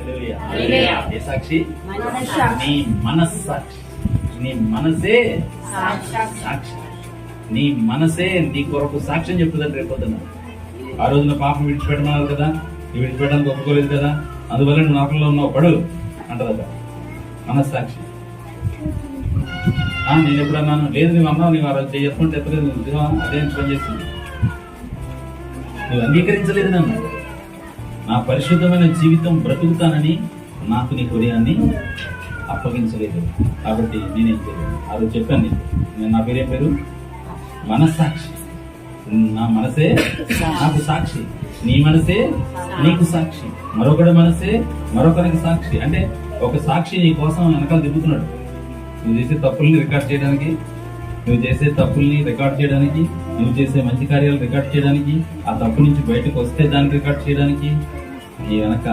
హల్లెలూయా. ఏ సాక్షి? నీ మనస్సాక్షి. నీ మనసే సాక్షి. నీ మనసే నీ కొరకు సాక్ష్యం చెప్తుందని రేపొద్దున. ఆ రోజున పాపం విడిచిపెట్టమన్నారు కదా, నువ్వు విడిచిపెట్టడానికి ఒప్పుకోలేదు కదా, అందువల్ల నువ్వు నరకంలో ఉన్నావు పడు అంటదట మనస్సాక్షి. నేను ఎప్పుడన్నాను లేదు, నువ్వు అన్నావు, నువ్వు ఆ రోజు చేసుకుంటే ఎత్తలేదు, అదే పని చేస్తుంది, నువ్వు అంగీకరించలేదు నన్ను, నా పరిశుద్ధమైన జీవితం బ్రతుకుతానని నాకు నీ హృదయాన్ని అప్పగించలేదు, కాబట్టి నేనేం చేయలేదు. ఆ రోజు చెప్పాను నేను నా పేరేం పేరు? మనస్సాక్షి. నా మనసే నాకు సాక్షి, నీ మనసే నీకు సాక్షి, మరొకటి మనసే మరొకరికి సాక్షి. అంటే ఒక సాక్షి నీ కోసం వెనకాల తిరుగుతున్నాడు. నువ్వు చేసే తప్పుల్ని రికార్డ్ చేయడానికి, నువ్వు చేసే తప్పుల్ని రికార్డ్ చేయడానికి, నువ్వు చేసే మంచి కార్యాలు రికార్డ్ చేయడానికి, ఆ తప్పు నుంచి బయటకు వస్తే దాన్ని రికార్డ్ చేయడానికి నీ వెనక